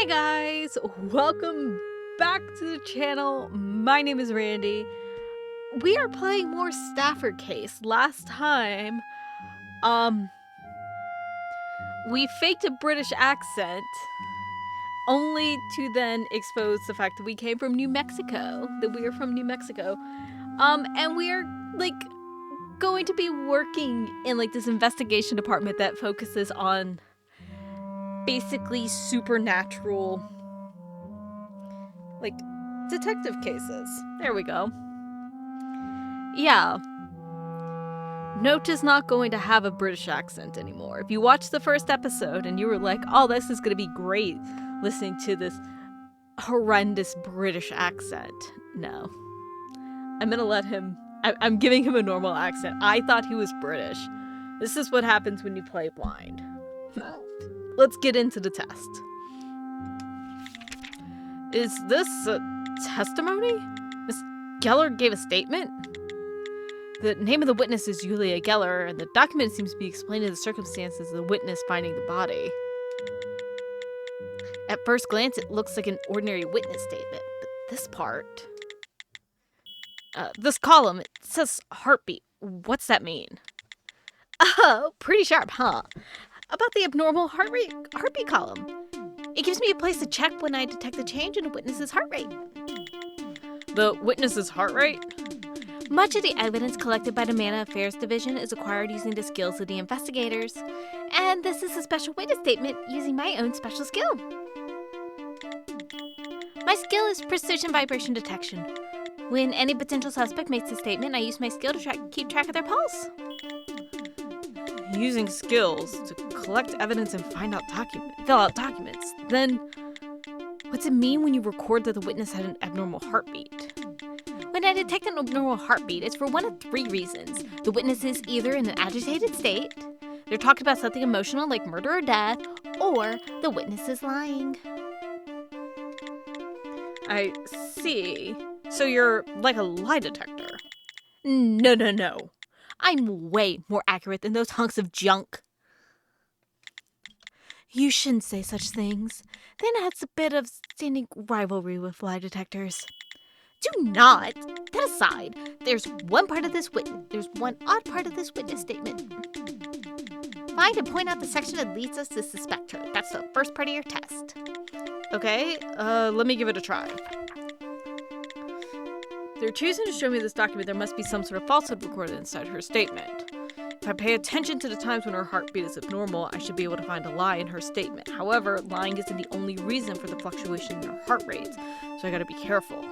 Hey guys, welcome back to the channel. My name is Randy. We are playing more Stafford Case. Last time, we faked a British accent, only to then expose the fact that we came from New Mexico, and we are, going to be working in, this investigation department that focuses on basically supernatural detective cases. There we go. Yeah. Note is not going to have a British accent anymore. If you watched the first episode and you were like, oh, this is going to be great listening to this horrendous British accent. No. I'm going to let him... I'm giving him a normal accent. I thought he was British. This is what happens when you play blind. Let's get into the test. Is this a testimony? Miss Geller gave a statement? The name of the witness is Julia Geller, and the document seems to be explaining the circumstances of the witness finding the body. At first glance, it looks like an ordinary witness statement, but this part... this column, it says heartbeat. What's that mean? Oh, pretty sharp, huh? About the abnormal heartbeat column. It gives me a place to check when I detect a change in a witness's heart rate. The witness's heart rate? Much of the evidence collected by the Manna Affairs Division is acquired using the skills of the investigators. And this is a special witness statement using my own special skill. My skill is precision vibration detection. When any potential suspect makes a statement, I use my skill to keep track of their pulse. Using skills to collect evidence and fill out documents. Then, what's it mean when you record that the witness had an abnormal heartbeat? When I detect an abnormal heartbeat, it's for one of three reasons. The witness is either in an agitated state, they're talking about something emotional like murder or death, or the witness is lying. I see. So you're like a lie detector. No. I'm way more accurate than those hunks of junk. You shouldn't say such things. Then adds a bit of standing rivalry with lie detectors. Do not. That aside, there's one odd part of this witness statement. Find and point out the section that leads us to suspect her. That's the first part of your test. Okay, let me give it a try. They're choosing to show me this document. There must be some sort of falsehood recorded inside her statement. If I pay attention to the times when her heartbeat is abnormal, I should be able to find a lie in her statement. However, lying isn't the only reason for the fluctuation in her heart rate, so I gotta be careful.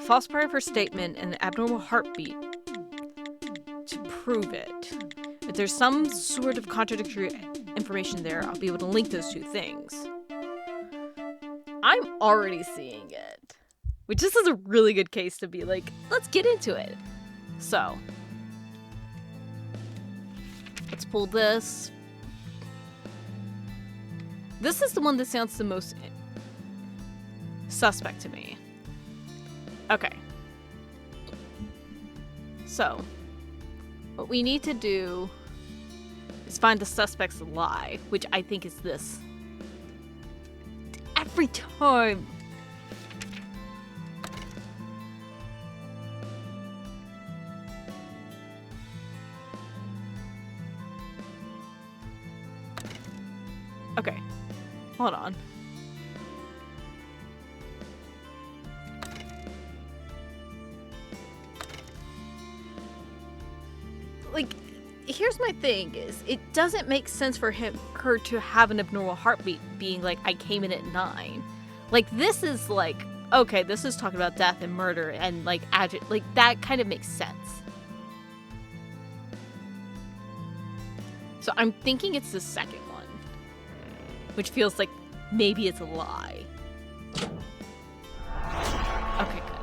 False part of her statement and the abnormal heartbeat to prove it. If there's some sort of contradictory information there, I'll be able to link those two things. I'm already seeing it. Which this is a really good case to be like, let's get into it. So, let's pull this. This is the one that sounds the most suspect to me. Okay. So, what we need to do is find the suspect's lie, which I think is this. Every time. Okay, hold on. Here's my thing is, it doesn't make sense for her to have an abnormal heartbeat being like, I came in at 9. This is okay, this is talking about death and murder and that kind of makes sense. So I'm thinking it's the second one. Which feels like maybe it's a lie. Okay, good.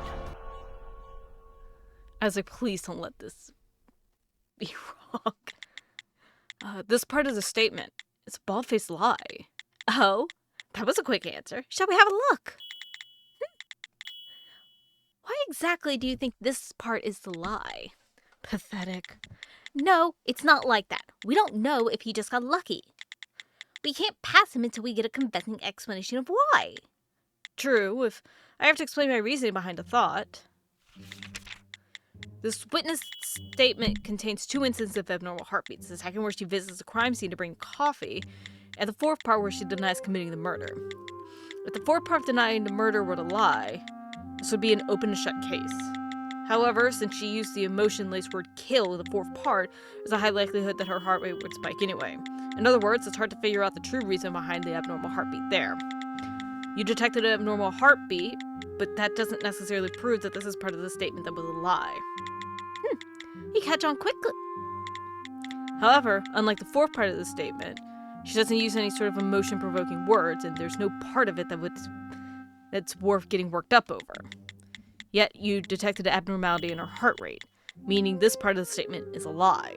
I was like, please don't let this be wrong. This part is a statement. It's a bald-faced lie. Oh, that was a quick answer. Shall we have a look? Why exactly do you think this part is the lie? Pathetic. No, it's not like that. We don't know if he just got lucky. We can't pass him until we get a convincing explanation of why. True, if I have to explain my reasoning behind a thought. This witness statement contains 2 instances of abnormal heartbeats. The second where she visits the crime scene to bring coffee, and the fourth part where she denies committing the murder. If the fourth part of denying the murder were to lie, this would be an open and shut case. However, since she used the emotion-laced word kill in the fourth part, there's a high likelihood that her heart rate would spike anyway. In other words, it's hard to figure out the true reason behind the abnormal heartbeat there. You detected an abnormal heartbeat, but that doesn't necessarily prove that this is part of the statement that was a lie. You catch on quickly. However, unlike the fourth part of the statement, she doesn't use any sort of emotion-provoking words, and there's no part of it that's worth getting worked up over. Yet, you detected an abnormality in her heart rate, meaning this part of the statement is a lie.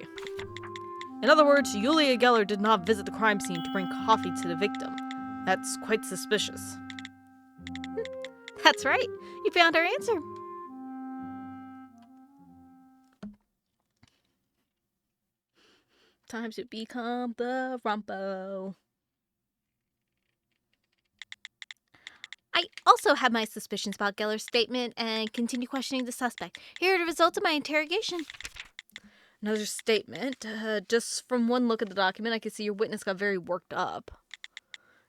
In other words, Julia Geller did not visit the crime scene to bring coffee to the victim. That's quite suspicious. That's right. You found our answer. Time to become the Rumpo. I also have my suspicions about Geller's statement and continue questioning the suspect. Here are the results of my interrogation. Another statement. Just from one look at the document, I can see your witness got very worked up.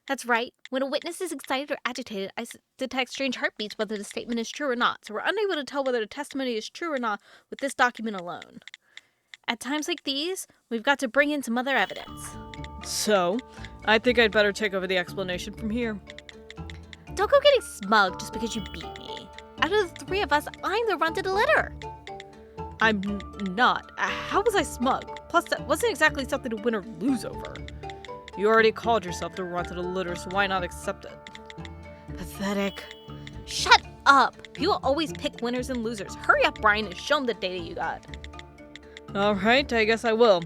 That's right. When a witness is excited or agitated, I detect strange heartbeats whether the statement is true or not. So we're unable to tell whether the testimony is true or not with this document alone. At times like these, we've got to bring in some other evidence. So, I think I'd better take over the explanation from here. Don't go getting smug just because you beat me. Out of the 3 of us, I'm the runt to the litter. I'm not. How was I smug? Plus, that wasn't exactly something to win or lose over. You already called yourself the runt of the litter, so why not accept it? Pathetic. Shut up! People always pick winners and losers. Hurry up, Brian, and show them the data you got. Alright, I guess I will.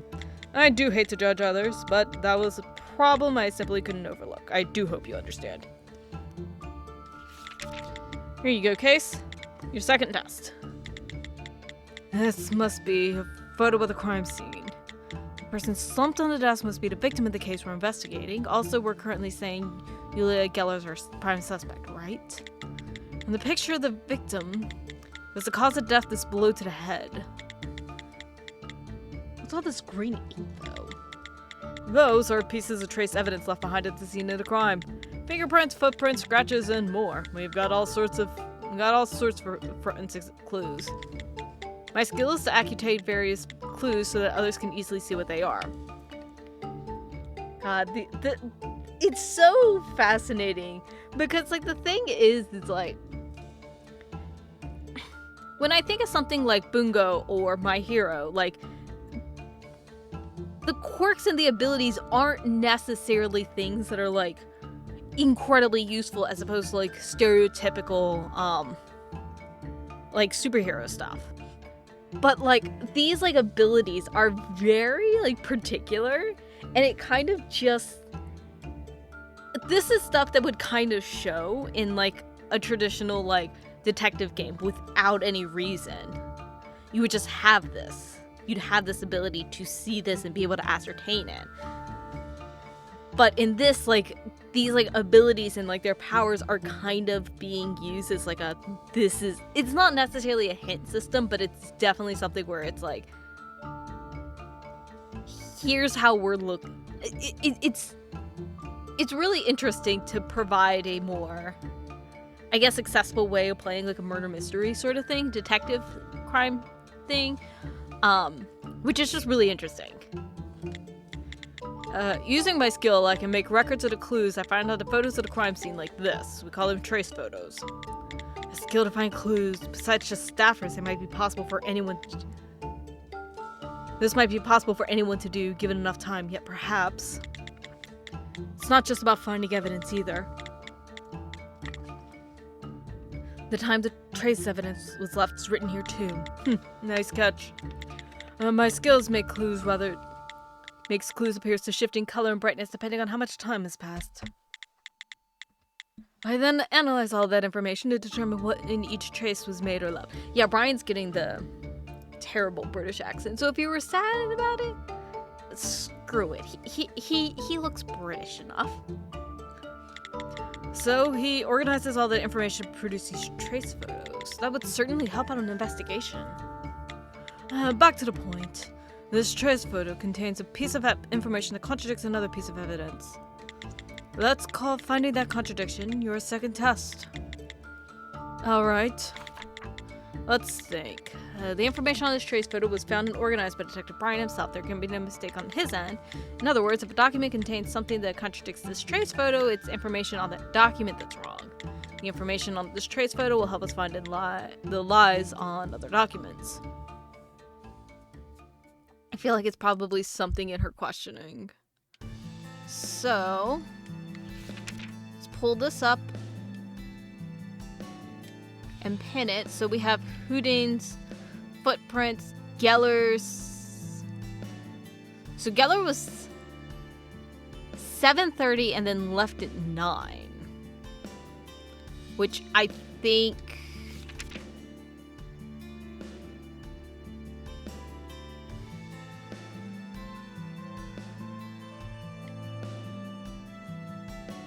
I do hate to judge others, but that was a problem I simply couldn't overlook. I do hope you understand. Here you go, Case. Your second test. This must be a photo of the crime scene. The person slumped on the desk must be the victim of the case we're investigating. Also, we're currently saying Julia Geller's our prime suspect, right? In the picture of the victim, was the cause of death this blow to the head. What's all this green ink, though? Those are pieces of trace evidence left behind at the scene of the crime. Fingerprints, footprints, scratches, and more. We've got all sorts of forensic clues. My skill is to accutate various clues so that others can easily see what they are. God, it's so fascinating because, like, the thing is like, when I think of something like Bungo or My Hero, like, the quirks and the abilities aren't necessarily things that are, like, incredibly useful as opposed to, like, stereotypical, like, superhero stuff. But, like, these, like, abilities are very, like, particular, and it kind of just... This is stuff that would kind of show in, like, a traditional, like, detective game without any reason. You would just have this. You'd have this ability to see this and be able to ascertain it. But in this, like, these, like, abilities and, like, their powers are kind of being used as, like, it's not necessarily a hint system, but it's definitely something where it's, like, here's how we're looking. It's really interesting to provide a more, I guess, accessible way of playing, like, a murder mystery sort of thing, detective crime thing, which is just really interesting. Using my skill, I can make records of the clues I find on the photos of the crime scene like this. We call them trace photos. A skill to find clues, besides just staffers, it might be possible for anyone This might be possible for anyone to do, given enough time, yet perhaps it's not just about finding evidence either. The time to trace evidence was left is written here too. Nice catch. My skills makes clues appears to shift in color and brightness depending on how much time has passed. I then analyze all that information to determine what in each trace was made or left. Yeah, Brian's getting the terrible British accent, so if you were sad about it, screw it. He looks British enough. So he organizes all the information to produce these trace photos. That would certainly help out an investigation. Back to the point. This trace photo contains a piece of information that contradicts another piece of evidence. Let's call finding that contradiction your second test. Alright. Let's think. The information on this trace photo was found and organized by Detective Brian himself. There can be no mistake on his end. In other words, if a document contains something that contradicts this trace photo, it's information on that document that's wrong. The information on this trace photo will help us find the lies on other documents. I feel like it's probably something in her questioning. So, let's pull this up and pin it. So we have Houdin's footprints, Geller's. So Geller was 7:30 and then left at 9. Which I think...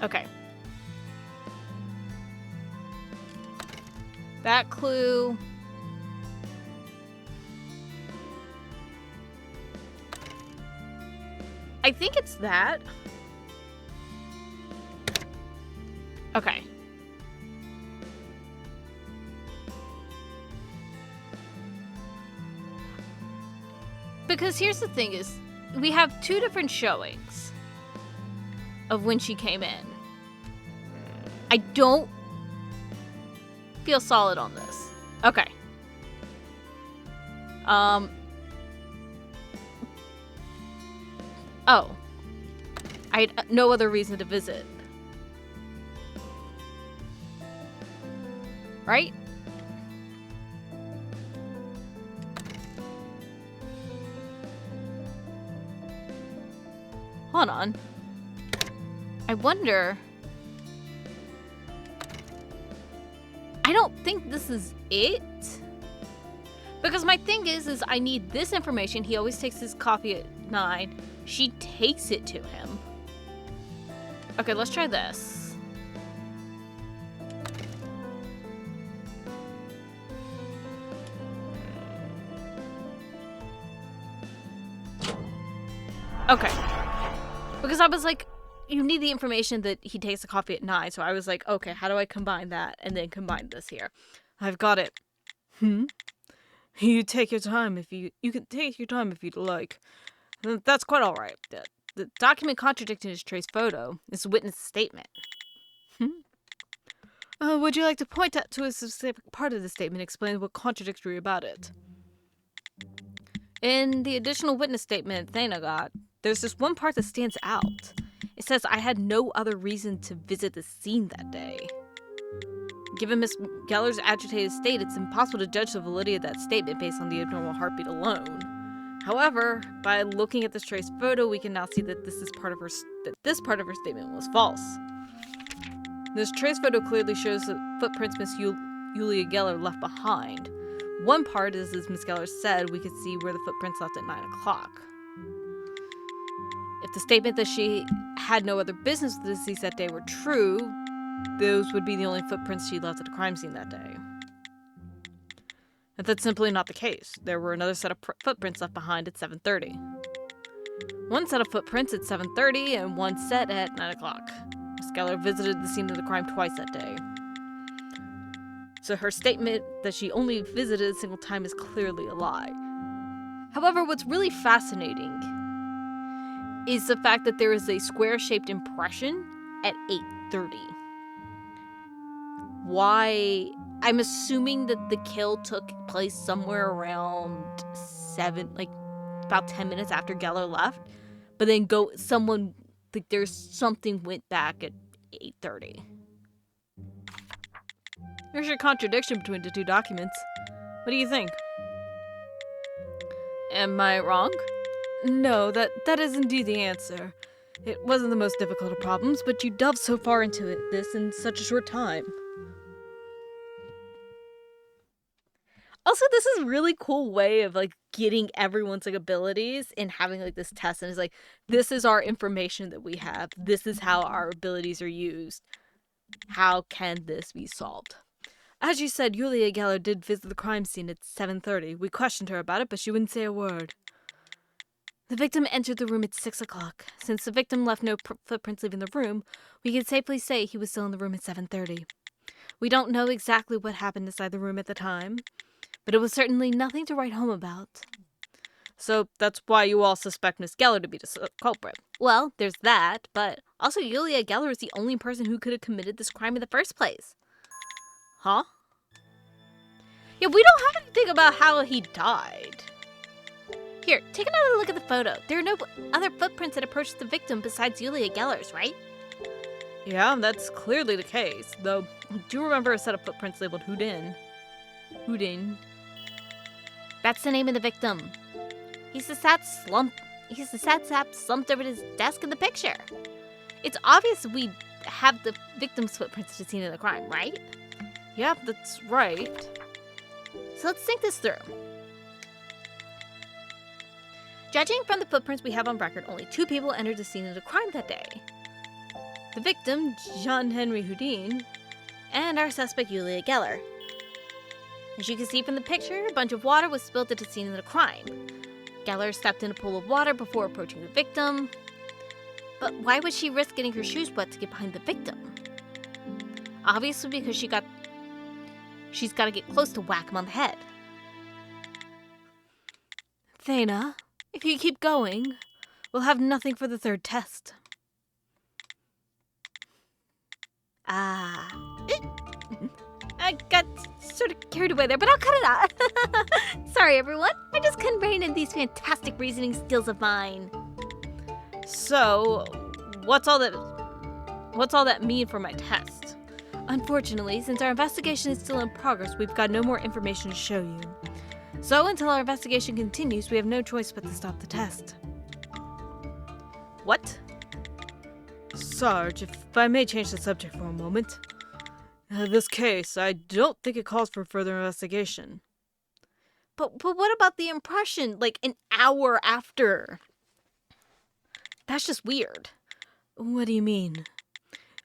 Okay. That clue. I think it's that. Okay. Because here's the thing is, we have 2 different showings of when she came in. I don't feel solid on this. Okay. Oh. I had no other reason to visit. Right? Hold on. I wonder... I don't think this is it. Because my thing is I need this information. He always takes his coffee at 9. She takes it to him. Okay, let's try this. Okay. Because I was like, you need the information that he takes the coffee at 9. So I was like, okay, how do I combine that and then combine this here? I've got it. You take your time if you can take your time if you'd like. That's quite all right. The document contradicting his trace photo is a witness statement. Would you like to point out to a specific part of the statement, explain what contradictory about it? In the additional witness statement Thana got, there's this one part that stands out. It says, I had no other reason to visit the scene that day. Given Miss Geller's agitated state, it's impossible to judge the validity of that statement based on the abnormal heartbeat alone. However, by looking at this trace photo, we can now see that this part of her statement was false. This trace photo clearly shows the footprints Miss Julia Geller left behind. One part is, as Miss Geller said, we could see where the footprints left at 9 o'clock. If the statement that she had no other business with the deceased that day were true, those would be the only footprints she left at the crime scene that day. But that's simply not the case. There were another set of footprints left behind at 7:30. One set of footprints at 7:30 and one set at 9 o'clock. Miss Geller visited the scene of the crime twice that day. So her statement that she only visited a single time is clearly a lie. However, what's really fascinating is the fact that there is a square-shaped impression at 8:30. Why? I'm assuming that the kill took place somewhere around 7, like about 10 minutes after Geller left. But then there's something went back at 8:30. There's your contradiction between the 2 documents. What do you think? Am I wrong? No, that is indeed the answer. It wasn't the most difficult of problems, but you delved so far into this in such a short time. Also, this is a really cool way of like getting everyone's like abilities and having like this test, and it's like, this is our information that we have. This is how our abilities are used. How can this be solved? As you said, Julia Geller did visit the crime scene at 7:30. We questioned her about it, but she wouldn't say a word. The victim entered the room at 6 o'clock. Since the victim left no footprints leaving the room, we can safely say he was still in the room at 7:30. We don't know exactly what happened inside the room at the time, but it was certainly nothing to write home about. So that's why you all suspect Miss Geller to be the culprit. Well, there's that, but also Julia Geller is the only person who could have committed this crime in the first place. Huh? Yeah, we don't have anything about how he died. Here, take another look at the photo. There are no other footprints that approached the victim besides Julia Geller's, right? Yeah, that's clearly the case. Though, I do remember a set of footprints labeled Houdin. Houdin. That's the name of the victim. He's the sad sap slumped over his desk in the picture. It's obvious we have the victim's footprints to the scene of the crime, right? Yeah, that's right. So let's think this through. Judging from the footprints we have on record, only 2 people entered the scene of the crime that day. The victim, Jean-Henri Houdin, and our suspect, Julia Geller. As you can see from the picture, a bunch of water was spilled at the scene of the crime. Geller stepped in a pool of water before approaching the victim. But why would she risk getting her shoes wet to get behind the victim? Obviously because she's got to get close to whack him on the head. Thana, if you keep going, we'll have nothing for the 3rd test. I got sort of carried away there, but I'll cut it out. Sorry, everyone. I just couldn't rein in these fantastic reasoning skills of mine. So, what's all that mean for my test? Unfortunately, since our investigation is still in progress, we've got no more information to show you. So, until our investigation continues, we have no choice but to stop the test. What? Sarge, if I may change the subject for a moment. This case, I don't think it calls for further investigation. But what about the impression, like an hour after? That's just weird. What do you mean?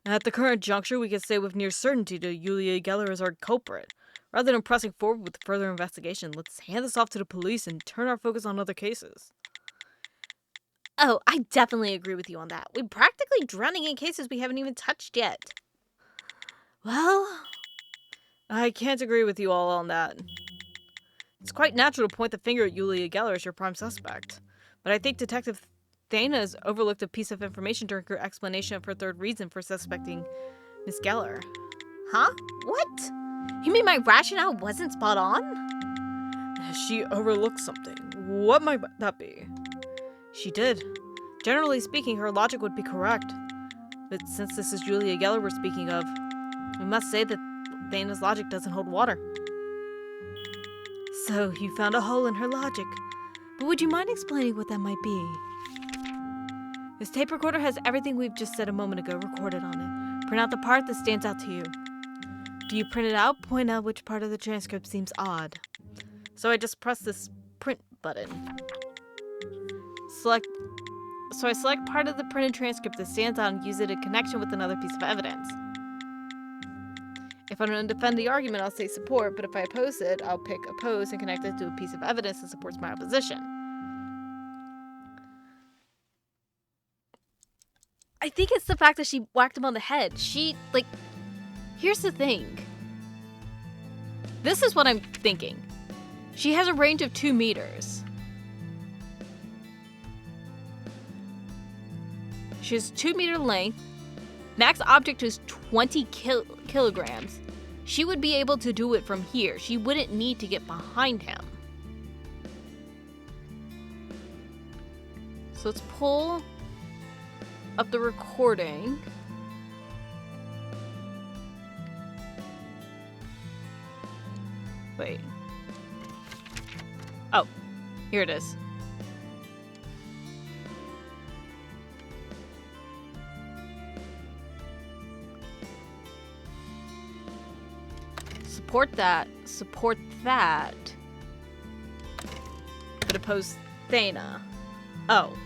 At the current juncture, we can say with near certainty that Julia Geller is our culprit. Rather than pressing forward with further investigation, let's hand this off to the police and turn our focus on other cases. Oh, I definitely agree with you on that. We're practically drowning in cases we haven't even touched yet. Well, I can't agree with you all on that. It's quite natural to point the finger at Julia Geller as your prime suspect, but I think Detective Thana has overlooked a piece of information during her explanation of her 3rd reason for suspecting Miss Geller. Huh? What? You mean my rationale wasn't spot on? She overlooked something. What might that be? She did. Generally speaking, her logic would be correct. But since this is Julia Geller we're speaking of, we must say that Thana's logic doesn't hold water. So, you found a hole in her logic. But would you mind explaining what that might be? This tape recorder has everything we've just said a moment ago recorded on it. Print out the part that stands out to you. Do you print it out? Point out which part of the transcript seems odd. So I just press this print button. I select part of the printed transcript that stands out and use it in connection with another piece of evidence. If I'm going to defend the argument, I'll say support, but if I oppose it, I'll pick oppose and connect it to a piece of evidence that supports my opposition. I think it's the fact that she whacked him on the head. Here's the thing. This is what I'm thinking. She has a range of 2 meters. She has 2-meter length. Max object is 20 kilograms. She would be able to do it from here. She wouldn't need to get behind him. So let's pull up the recording. Wait. Oh, here it is. Support that. But oppose Thana. Oh.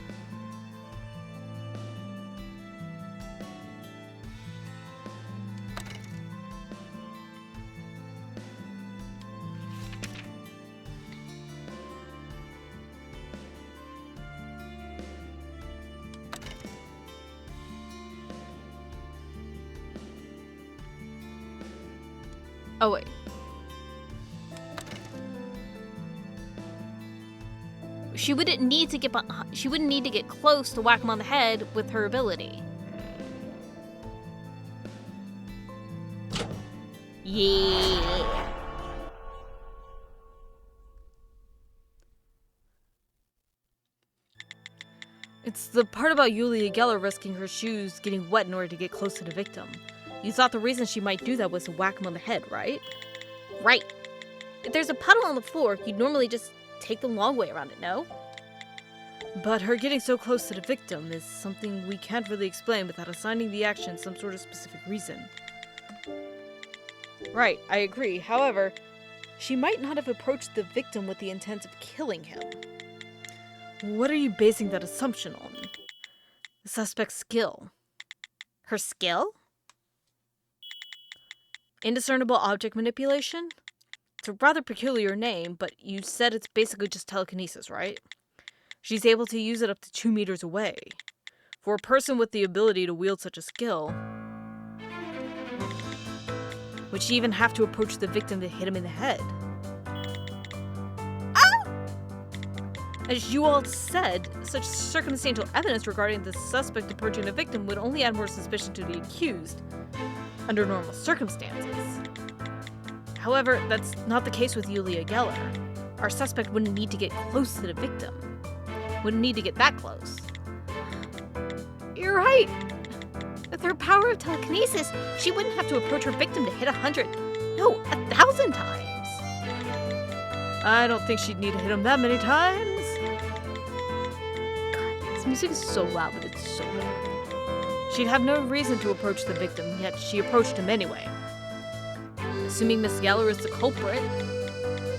Oh, wait. She wouldn't need to get close to whack him on the head with her ability. Yeah. It's the part about Yulia Geller risking her shoes getting wet in order to get close to the victim. You thought the reason she might do that was to whack him on the head, right? Right. If there's a puddle on the floor, you'd normally just take the long way around it, no? But her getting so close to the victim is something we can't really explain without assigning the action some sort of specific reason. Right, I agree. However, she might not have approached the victim with the intent of killing him. What are you basing that assumption on? The suspect's skill. Her skill? Indiscernible object manipulation? It's a rather peculiar name, but you said it's basically just telekinesis, right? She's able to use it up to 2 meters away. For a person with the ability to wield such a skill, would she even have to approach the victim to hit him in the head? As you all said, such circumstantial evidence regarding the suspect approaching the victim would only add more suspicion to the accused, under normal circumstances. However, that's not the case with Yulia Geller. Our suspect wouldn't need to get close to the victim. Wouldn't need to get that close. You're right. With her power of telekinesis, she wouldn't have to approach her victim to hit 1,000 times. I don't think she'd need to hit him that many times. This music is so loud, but it's so good. She'd have no reason to approach the victim, yet she approached him anyway. Assuming Miss Geller is the culprit,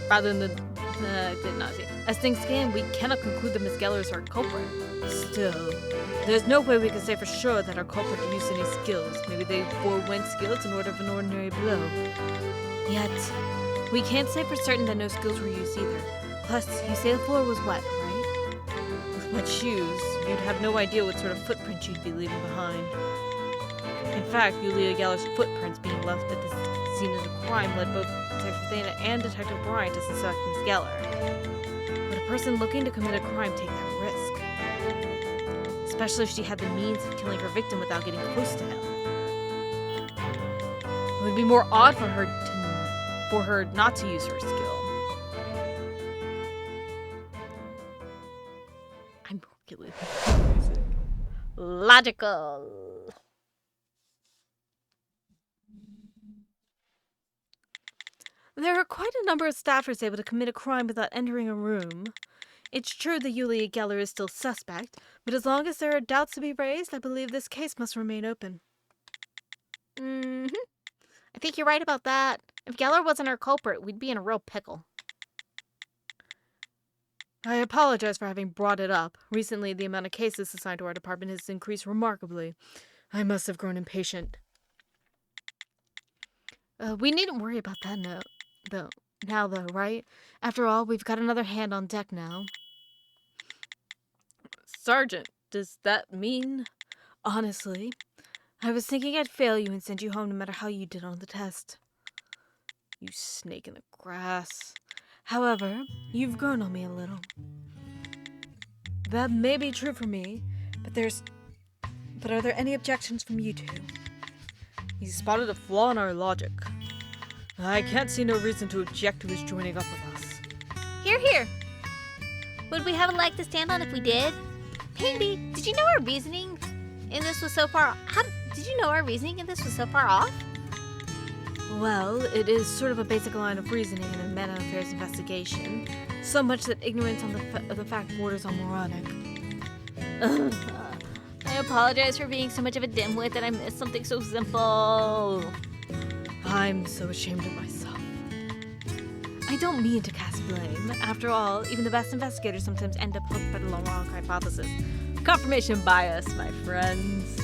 rather than did not see. As things stand, we cannot conclude that Miss Geller is our culprit. Still, there's no way we can say for sure that our culprit used any skills. Maybe they forewent skills in order of an ordinary blow. Yet, we can't say for certain that no skills were used either. Plus, you say the floor was wet, right? With wet shoes, you'd have no idea what sort of footprint you'd be leaving behind. In fact, Yulia Geller's footprints being left at the scene of the crime led both Detective Thana and Detective Bryant to suspect Miss Geller. Would a person looking to commit a crime take that risk? Especially if she had the means of killing her victim without getting close to him. It would be more odd for her not to use her skill. I'm really Logical. There are quite a number of staffers able to commit a crime without entering a room. It's true that Yulia Geller is still suspect, but as long as there are doubts to be raised, I believe this case must remain open. I think you're right about that. If Geller wasn't our culprit, we'd be in a real pickle. I apologize for having brought it up. Recently, the amount of cases assigned to our department has increased remarkably. I must have grown impatient. We needn't worry about that now, right? After all, we've got another hand on deck now. Sergeant, does that mean? Honestly, I was thinking I'd fail you and send you home no matter how you did on the test. You snake in the grass. However, you've grown on me a little. That may be true for me, but are there any objections from you two? He spotted a flaw in our logic. I can't see no reason to object to his joining up with us. Here. Would we have a leg to stand on if we did? Pandy, did you know our reasoning in this was so far... Did you know our reasoning in this was so far off? Well, it is sort of a basic line of reasoning in a man-on-affairs investigation. So much that ignorance on the fact borders on moronic. I apologize for being so much of a dimwit that I missed something so simple. I'm so ashamed of myself. I don't mean to cast blame. After all, even the best investigators sometimes end up hooked by the wrong hypothesis. Confirmation bias, my friends.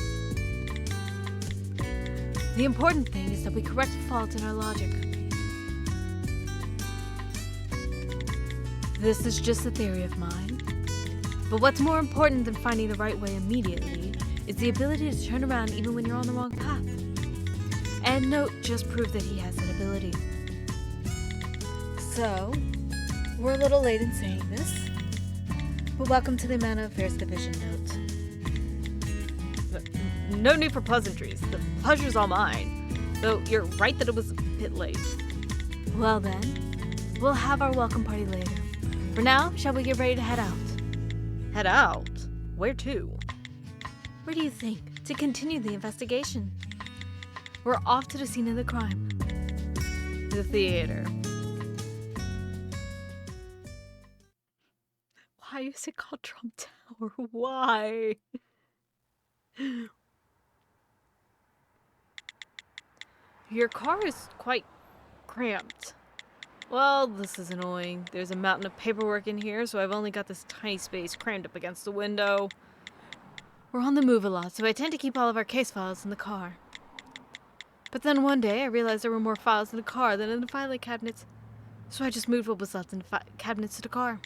The important thing is that we correct faults in our logic. This is just a theory of mine. But what's more important than finding the right way immediately is the ability to turn around even when you're on the wrong path. And Note just proved that he has that ability. So, we're a little late in saying this, but welcome to the Amount of Affairs Division, Note. No need for pleasantries. The pleasure's all mine. Though you're right that it was a bit late. Well then, we'll have our welcome party later. For now, shall we get ready to head out? Head out? Where to? Where do you think? To continue the investigation. We're off to the scene of the crime. The theater. Why is it called Trump Tower? Why? Your car is quite cramped. Well, this is annoying. There's a mountain of paperwork in here, so I've only got this tiny space crammed up against the window. We're on the move a lot, so I tend to keep all of our case files in the car. But then one day, I realized there were more files in the car than in the filing cabinets, so I just moved what was left in the cabinets to the car.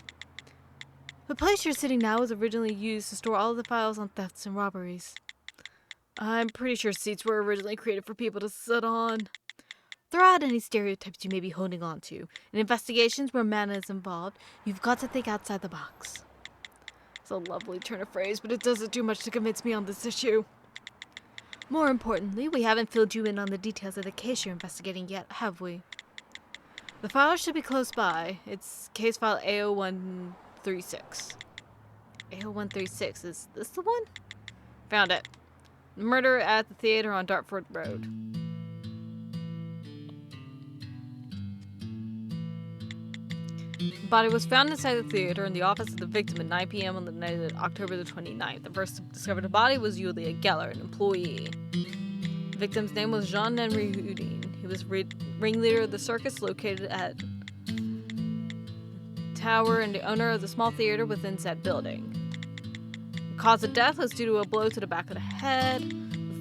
The place you're sitting now was originally used to store all of the files on thefts and robberies. I'm pretty sure seats were originally created for people to sit on. Throw out any stereotypes you may be holding on to. In investigations where manna is involved, you've got to think outside the box. It's a lovely turn of phrase, but it doesn't do much to convince me on this issue. More importantly, we haven't filled you in on the details of the case you're investigating yet, have we? The file should be close by. It's case file A0136. A0136, is this the one? Found it. Murder at the theater on Dartford Road. The body was found inside the theater in the office of the victim at 9 p.m. on the night of October the 29th. The first to discover the body was Julia Geller, an employee. The victim's name was Jean-Henri Houdin. He was ringleader of the circus located at Tower and the owner of the small theater within said building. The cause of death was due to a blow to the back of the head.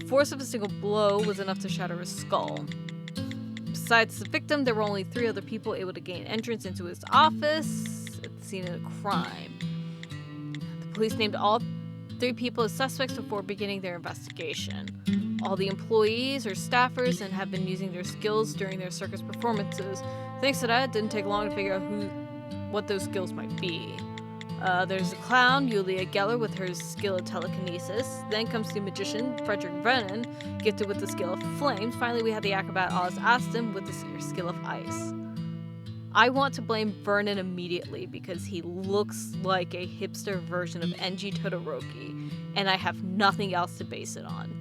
The force of a single blow was enough to shatter his skull. Besides the victim, there were only 3 other people able to gain entrance into his office at the scene of the crime. The police named all 3 people as suspects before beginning their investigation. All the employees are staffers and have been using their skills during their circus performances. Thanks to that, it didn't take long to figure out what those skills might be. There's the clown, Julia Geller, with her skill of telekinesis. Then comes the magician, Frederick Vernon, gifted with the skill of flames. Finally, we have the acrobat Oz Aston with the skill of ice. I want to blame Vernon immediately because he looks like a hipster version of Enji Todoroki, and I have nothing else to base it on.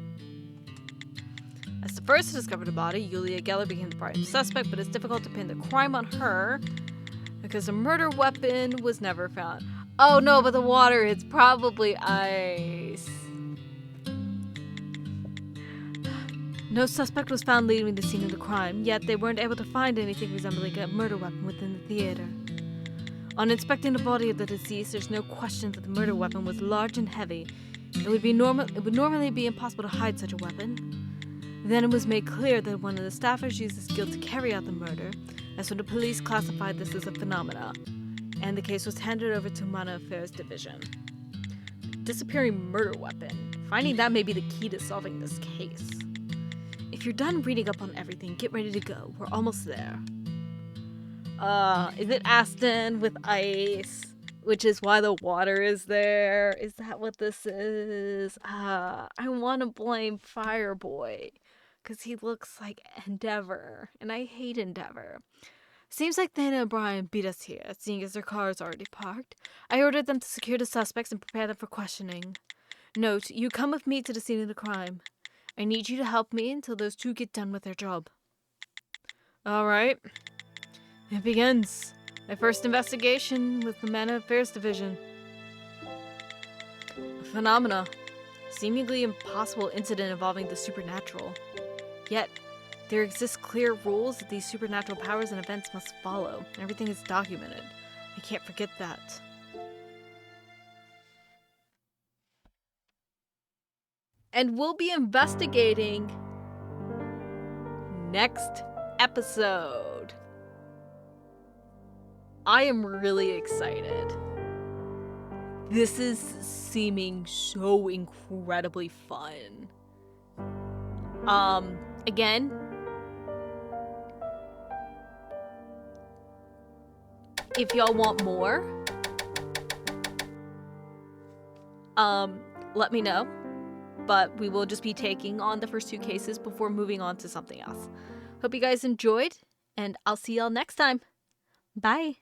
As the first to discover the body, Julia Geller became the prime suspect, but it's difficult to pin the crime on her because a murder weapon was never found. Oh no, but the water, it's probably ice. No suspect was found leaving the scene of the crime, yet they weren't able to find anything resembling a murder weapon within the theater. On inspecting the body of the deceased, there's no question that the murder weapon was large and heavy. It would normally be impossible to hide such a weapon. Then it was made clear that one of the staffers used the skill to carry out the murder. That's when the police classified this as a phenomena, and the case was handed over to Mana Affairs Division. Disappearing murder weapon. Finding that may be the key to solving this case. If you're done reading up on everything, get ready to go. We're almost there. Is it Aston with ice? Which is why the water is there? Is that what this is? I want to blame Fireboy, because he looks like Endeavor, and I hate Endeavor. Seems like Thana and Brian beat us here, seeing as their car is already parked. I ordered them to secure the suspects and prepare them for questioning. Note, you come with me to the scene of the crime. I need you to help me until those 2 get done with their job. Alright. It begins. My first investigation with the Mana Affairs Division. A phenomena. Seemingly impossible incident involving the supernatural. Yet, There exist clear rules that these supernatural powers and events must follow. Everything is documented. I can't forget that. And we'll be investigating next episode. I am really excited. This is seeming so incredibly fun. Again, if y'all want more, let me know. But we will just be taking on the first 2 cases before moving on to something else. Hope you guys enjoyed, and I'll see y'all next time. Bye.